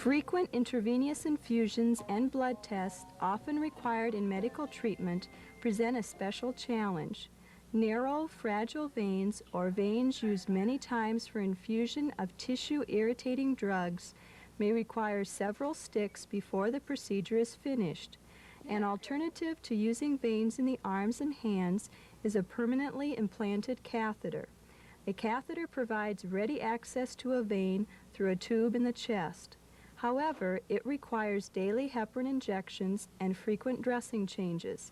Frequent intravenous infusions and blood tests, often required in medical treatment, present a special challenge. Narrow, fragile veins, or veins used many times for infusion of tissue-irritating drugs, may require several sticks before the procedure is finished. An alternative to using veins in the arms and hands is a permanently implanted catheter. A catheter provides ready access to a vein through a tube in the chest. However, it requires daily heparin injections and frequent dressing changes.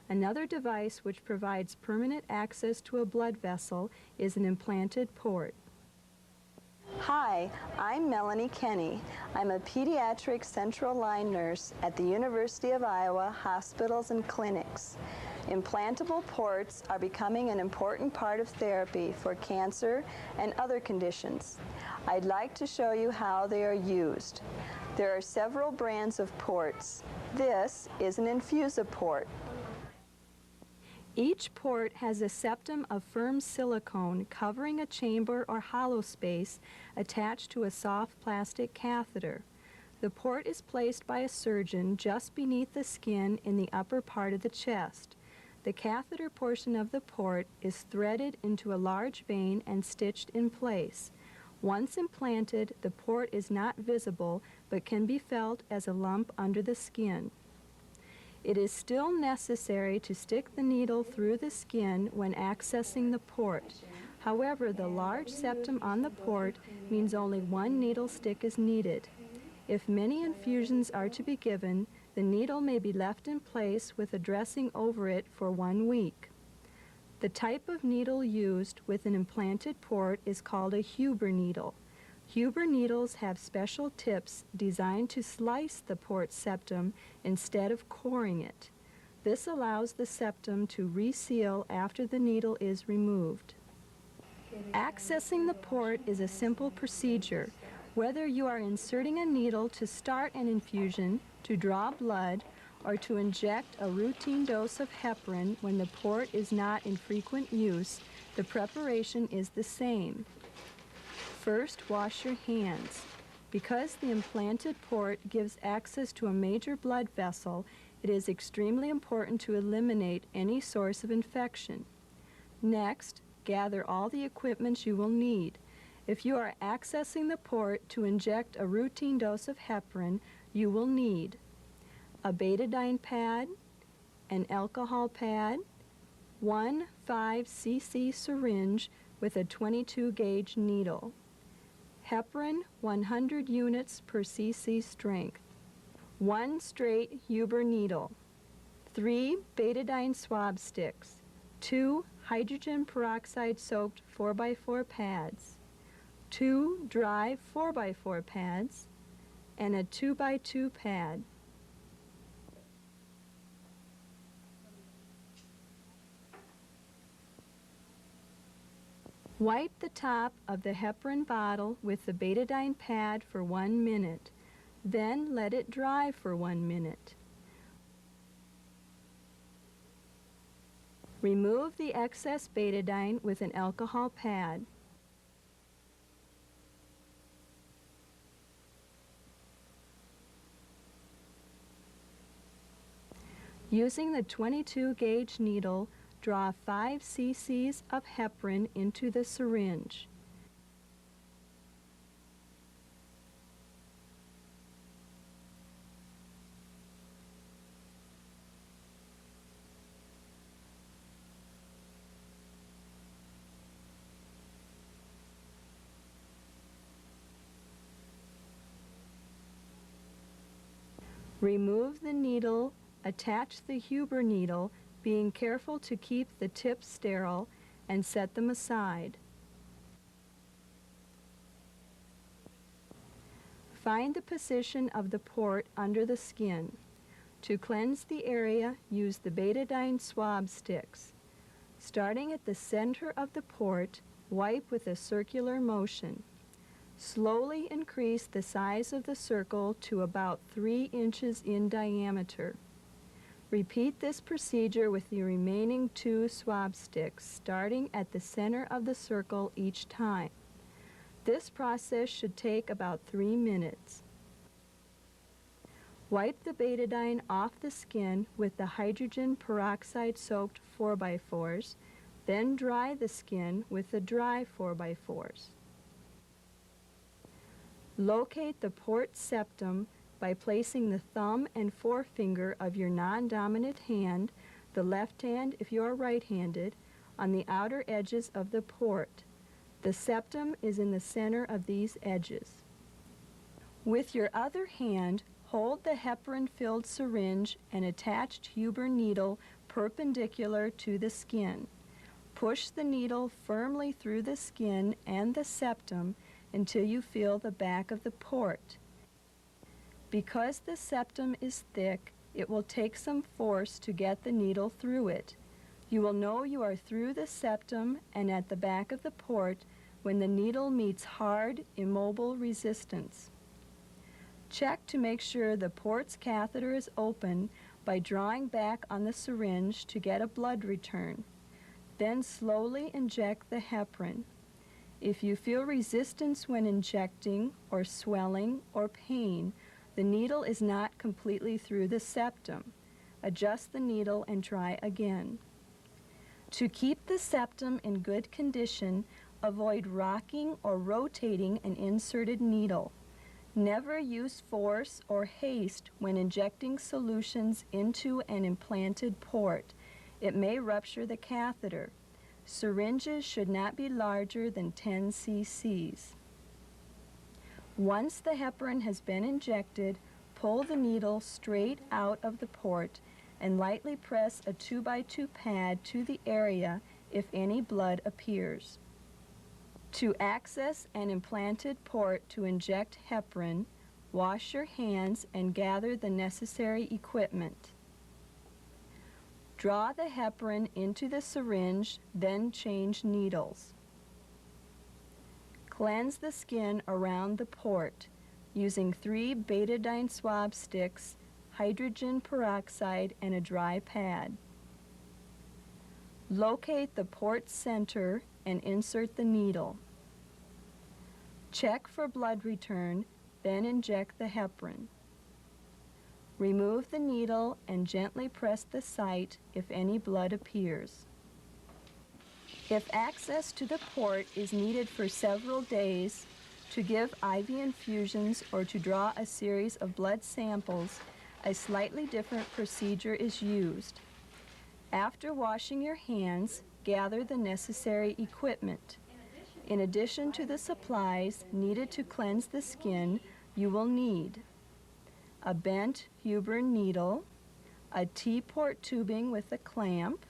Another device which provides permanent access to a blood vessel is an implanted port. Hi, I'm Melanie Kenney. I'm a pediatric central line nurse at the University of Iowa Hospitals and Clinics. Implantable ports are becoming an important part of therapy for cancer and other conditions. I'd like to show you how they are used. There are several brands of ports. This is an Infusiport. Each port has a septum of firm silicone covering a chamber or hollow space attached to a soft plastic catheter. The port is placed by a surgeon just beneath the skin in the upper part of the chest. The catheter portion of the port is threaded into a large vein and stitched in place. Once implanted, the port is not visible but can be felt as a lump under the skin. It is still necessary to stick the needle through the skin when accessing the port. However, the large septum on the port means only one needle stick is needed. If many infusions are to be given, the needle may be left in place with a dressing over it for 1 week. The type of needle used with an implanted port is called a Huber needle. Huber needles have special tips designed to slice the port septum instead of coring it. This allows the septum to reseal after the needle is removed. Accessing the port is a simple procedure. Whether you are inserting a needle to start an infusion, to draw blood, or to inject a routine dose of heparin when the port is not in frequent use, the preparation is the same. First, wash your hands. Because the implanted port gives access to a major blood vessel, it is extremely important to eliminate any source of infection. Next, gather all the equipment you will need. If you are accessing the port to inject a routine dose of heparin, you will need a betadine pad, an alcohol pad, one 5 cc syringe with a 22 gauge needle, heparin 100 units per cc strength, 1 straight Huber needle, 3 betadine swab sticks, 2 hydrogen peroxide soaked 4x4 pads, 2 dry 4x4 pads, and a 2x2 pad. Wipe the top of the heparin bottle with the betadine pad for 1 minute. Then let it dry for 1 minute. Remove the excess betadine with an alcohol pad. Using the 22 gauge needle, draw 5 cc's of heparin into the syringe. Remove the needle, attach the Huber needle, being careful to keep the tips sterile, and set them aside. Find the position of the port under the skin. To cleanse the area, use the betadine swab sticks. Starting at the center of the port, wipe with a circular motion. Slowly increase the size of the circle to about 3 inches in diameter. Repeat this procedure with the remaining 2 swab sticks, starting at the center of the circle each time. This process should take about 3 minutes. Wipe the betadine off the skin with the hydrogen peroxide soaked 4x4s, then dry the skin with the dry 4x4s. Locate the port septum by placing the thumb and forefinger of your non-dominant hand, the left hand if you are right-handed, on the outer edges of the port. The septum is in the center of these edges. With your other hand, hold the heparin-filled syringe and attached Huber needle perpendicular to the skin. Push the needle firmly through the skin and the septum until you feel the back of the port. Because the septum is thick, it will take some force to get the needle through it. You will know you are through the septum and at the back of the port when the needle meets hard, immobile resistance. Check to make sure the port's catheter is open by drawing back on the syringe to get a blood return. Then slowly inject the heparin. If you feel resistance when injecting, or swelling, or pain, the needle is not completely through the septum. Adjust the needle and try again. To keep the septum in good condition, avoid rocking or rotating an inserted needle. Never use force or haste when injecting solutions into an implanted port. It may rupture the catheter. Syringes should not be larger than 10 cc's. Once the heparin has been injected, pull the needle straight out of the port and lightly press a 2x2 pad to the area if any blood appears. To access an implanted port to inject heparin, wash your hands and gather the necessary equipment. Draw the heparin into the syringe, then change needles. Cleanse the skin around the port using 3 betadine swab sticks, hydrogen peroxide, and a dry pad. Locate the port center and insert the needle. Check for blood return, then inject the heparin. Remove the needle and gently press the site if any blood appears. If access to the port is needed for several days, to give IV infusions or to draw a series of blood samples, a slightly different procedure is used. After washing your hands, gather the necessary equipment. In addition to the supplies needed to cleanse the skin, you will need a bent Huber needle, a T-port tubing with a clamp,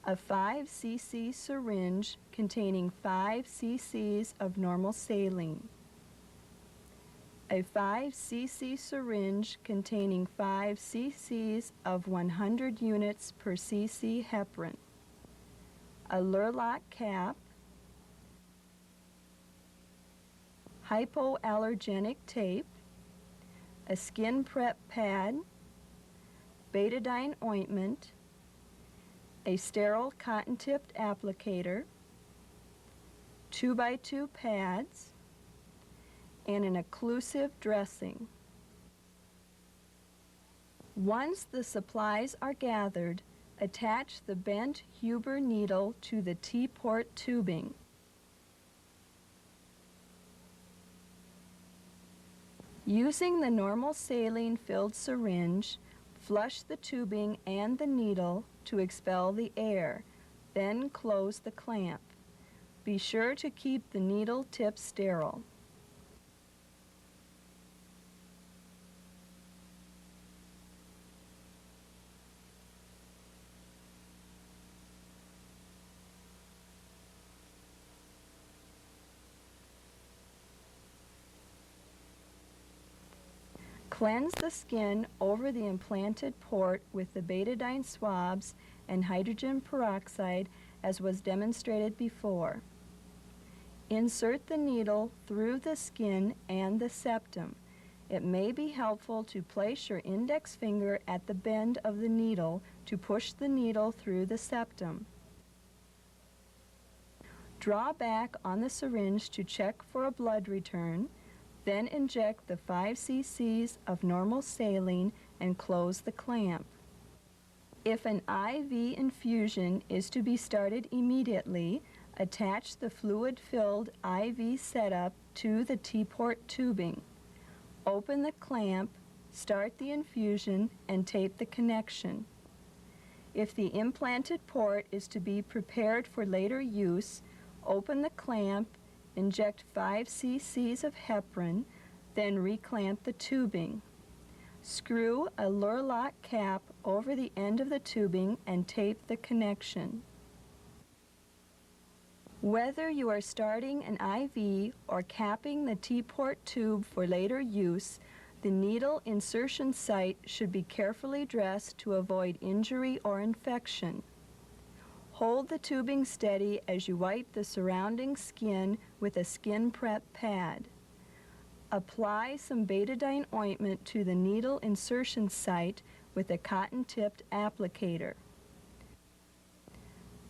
a 5 cc syringe containing 5 cc's of normal saline, a 5 cc syringe containing 5 cc's of 100 units per cc heparin, a Lurlock cap, hypoallergenic tape, a skin prep pad, betadine ointment, a sterile cotton-tipped applicator, 2x2 pads, and an occlusive dressing. Once the supplies are gathered, attach the bent Huber needle to the T-port tubing. Using the normal saline-filled syringe, flush the tubing and the needle to expel the air, then close the clamp. Be sure to keep the needle tip sterile. Cleanse the skin over the implanted port with the betadine swabs and hydrogen peroxide as was demonstrated before. Insert the needle through the skin and the septum. It may be helpful to place your index finger at the bend of the needle to push the needle through the septum. Draw back on the syringe to check for a blood return, Then inject the 5 cc's of normal saline and close the clamp. If an IV infusion is to be started immediately, attach the fluid-filled IV setup to the T-port tubing. Open the clamp, start the infusion, and tape the connection. If the implanted port is to be prepared for later use, open the clamp, inject 5 cc's of heparin, then reclamp the tubing. Screw a Lurlock cap over the end of the tubing and tape the connection. Whether you are starting an IV or capping the T-port tube for later use, the needle insertion site should be carefully dressed to avoid injury or infection. Hold the tubing steady as you wipe the surrounding skin with a skin prep pad. Apply some betadine ointment to the needle insertion site with a cotton-tipped applicator.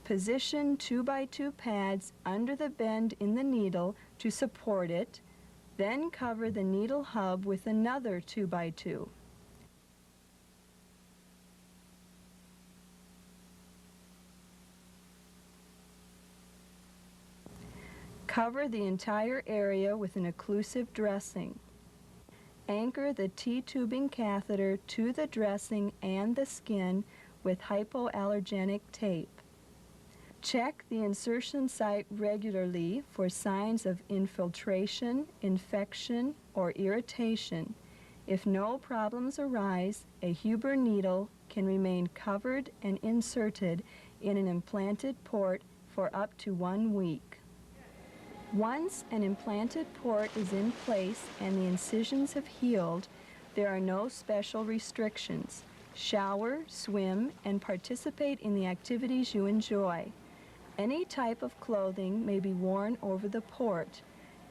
Position 2x2 pads under the bend in the needle to support it, then cover the needle hub with another 2x2. Cover the entire area with an occlusive dressing. Anchor the T-tubing catheter to the dressing and the skin with hypoallergenic tape. Check the insertion site regularly for signs of infiltration, infection, or irritation. If no problems arise, a Huber needle can remain covered and inserted in an implanted port for up to 1 week. Once an implanted port is in place and the incisions have healed, there are no special restrictions. Shower, swim, and participate in the activities you enjoy. Any type of clothing may be worn over the port,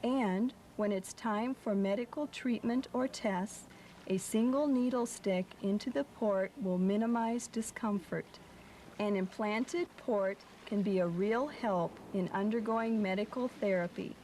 and when it's time for medical treatment or tests, a single needle stick into the port will minimize discomfort. An implanted port can be a real help in undergoing medical therapy.